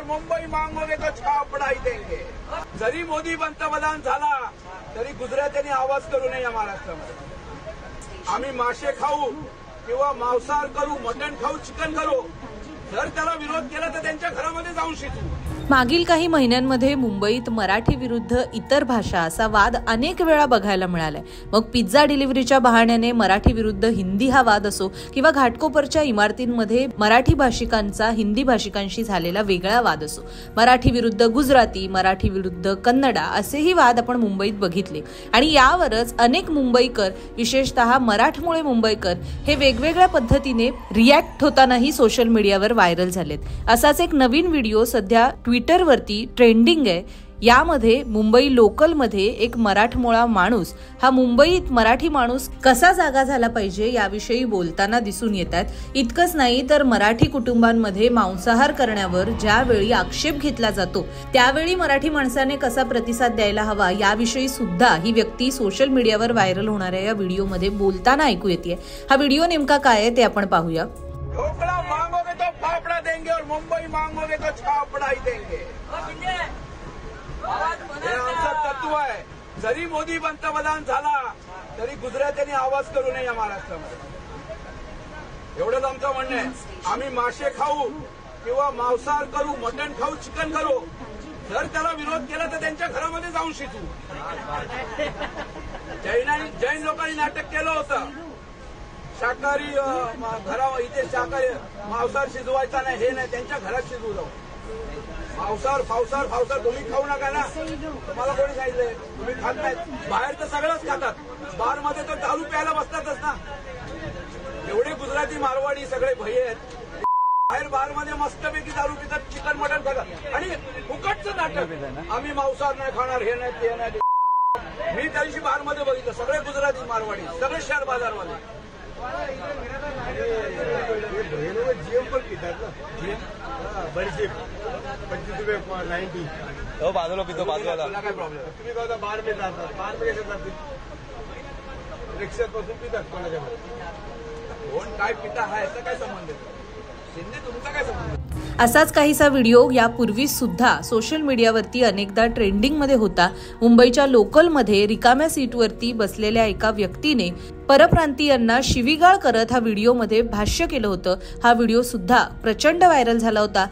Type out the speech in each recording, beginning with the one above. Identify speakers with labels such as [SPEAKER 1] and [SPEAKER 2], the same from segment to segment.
[SPEAKER 1] और मुंबई मांगोगे तो छाप पढ़ाई देंगे। जरी मोदी पंतप्रधान झाला तरी गुजरात्यांनी आवाज करू नये या महाराष्ट्रामध्ये। आम्ही मासे खाऊ किंवा मांसाहार करू, मटण खाऊ, चिकन करू, जर त्याला विरोध केला तर त्यांच्या घरामध्ये जाऊन शिजू।
[SPEAKER 2] मागील काही महिन्यांमध्ये मुंबईत मराठी विरुद्ध इतर भाषा असा वाद अनेक वेळा बघायला मिळालाय। मग पिझ्झा डिलिव्हरीच्या बहाण्याने मराठी विरुद्ध हिंदी हा वाद असो किंवा घाटकोपरच्या इमारतींमध्ये मराठी भाषिकांचा हिंदी भाषिकांशी झालेला वेगळा वाद असो, मराठी विरुद्ध गुजराती, मराठी विरुद्ध कन्नडा असेही वाद आपण मुंबईत बघितले आणि यावरच अनेक मुंबईकर, विशेषतः मराठमोळे मुंबईकर हे वेगवेगळ्या पद्धतीने रिॲक्ट होतानाही सोशल मीडियावर व्हायरल झालेत। असाच एक नवीन व्हिडिओ सध्या ट्विटरवरती ट्रेंडिंग आहे। यामध्ये मुंबई लोकलमध्ये एक मराठमोळा माणूस हा मुंबईत मराठी माणूस कसा जागा झाला पाहिजे याविषयी बोलताना दिसून येतात। इतकंच नाही तर मराठी कुटुंबांमध्ये मांसाहार करण्यावर ज्यावेळी आक्षेप घेतला जातो त्यावेळी मराठी माणसाने कसा प्रतिसाद द्यायला हवा याविषयी सुद्धा ही व्यक्ती सोशल मीडियावर व्हायरल होणाऱ्या या व्हिडिओमध्ये बोलताना ऐकू येते। हा व्हिडिओ नेमका काय आहे ते आपण पाहूया।
[SPEAKER 1] ढोकला मांगोगे तो फाफड़ा देंगे और मुंबई मांगोगे तो छाप पढ़ाई देंगे। हे आमचं तत्व आहे। जरी मोदी पंतप्रधान झाला तरी गुजरात्यांनी आवाज करू नये या महाराष्ट्रामध्ये, एवढंच आमचं म्हणणं आहे। आम्ही मासे खाऊ किंवा मांसाहार करू, मटण खाऊ, चिकन करू, जर त्याला विरोध केला तर त्यांच्या घरामध्ये जाऊन शिजू। जैन लोकांनी नाटक केलं होतं, शाकाहारी इथे शाकाहारी मांसाहार शिजवायचा नाही, हे नाही, त्यांच्या घरात शिजवू जाऊ। मांसाहार तुम्ही खाऊ नका ना, तुम्हाला कोणी सांगितलंय? तुम्ही खात नाही, बाहेर तर सगळंच खातात, बार मध्ये तर दारू प्यायला बसतातच ना। एवढे गुजराती मारवाडी सगळे भैये आहेत, बाहेर बार मध्ये मस्तपैकी दारू पितात, चिकन मटण खातात आणि फुकटचं नाटक, आम्ही मांसाहार नाही खाणार, हे नाही ते नाही। मी त्या दिवशी बार मध्ये बघितलं, सगळे गुजराती मारवाडी, सगळे शेअर बाजारवाले
[SPEAKER 3] जीएम पण पितात ना, बडीशेप 25 रुपये 90।
[SPEAKER 4] तो बाजूला पितो, बाजूला
[SPEAKER 3] काय प्रॉब्लेम? तुम्ही कहता बार में जातात, बार में कसे जातील? रिक्षात बसून पितात कोणाच्या,
[SPEAKER 1] कोण काय पिता हा याचा काय संबंध आहे? शिंदे तुमचा काय संबंध?
[SPEAKER 2] असाच काहीसा व्हिडिओ यापूर्वी सुद्धा सोशल मीडियावरती अनेकदा ट्रेंडिंग मध्ये होता। मुंबईच्या लोकलमध्ये रिकाम्या सीटवरती बसलेल्या एका व्यक्तीने परप्रांतीयांना शिवीगाळ करत हा व्हिडिओमध्ये भाष्य केलं होतं। हा व्हिडिओ सुद्धा प्रचंड व्हायरल झाला होता।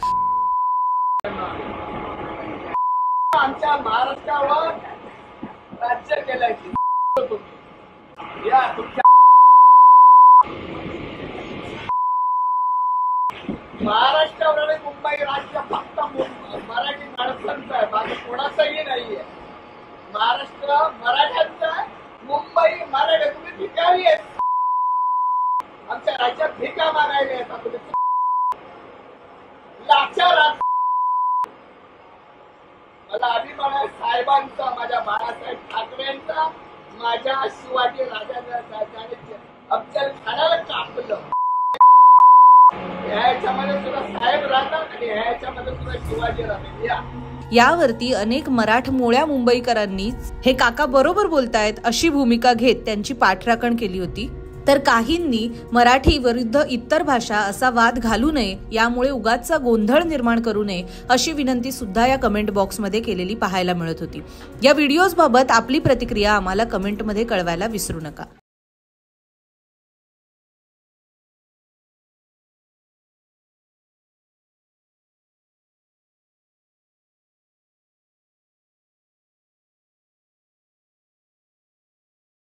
[SPEAKER 1] आमच्या महाराष्ट्रावर राज्य केलंय या महाराष्ट्रावर मुंबई राज्य फक्त मराठी माणसांचं आहे, बाकी कोणाचंही नाहीये। महाराष्ट्र मराठ्यांचं आहे, मुंबई मराठी। तुम्ही भिकारी आहेत, आमच्या राज्यात भिका मागायला येतात, तुम्ही लाचार आहात। मला अभिमान आहे साहेबांचा, माझ्या बाळासाहेब ठाकरेंचा, माझ्या शिवाजी राजांचा, अफजल खानाला कापलं। ह्याच्यामध्ये सुद्धा साहेब राहतात आणि ह्याच्यामध्ये सुद्धा शिवाजी राहतात।
[SPEAKER 2] यावरती अनेक मराठमोळ्या मुंबईकरांनी हे काका बरोबर बोलतायत अशी भूमिका घेत त्यांची पाठराखण केली होती। तर काहींनी मराठी विरुद्ध इतर भाषा असा वाद घालू नये, यामुळे उगाचचा गोंधळ निर्माण करू नये अशी विनंती सुद्धा या कमेंट बॉक्समध्ये केलेली पाहायला मिळत होती। या व्हिडिओज बाबत आपली प्रतिक्रिया आम्हाला कमेंटमध्ये कळवायला विसरू नका।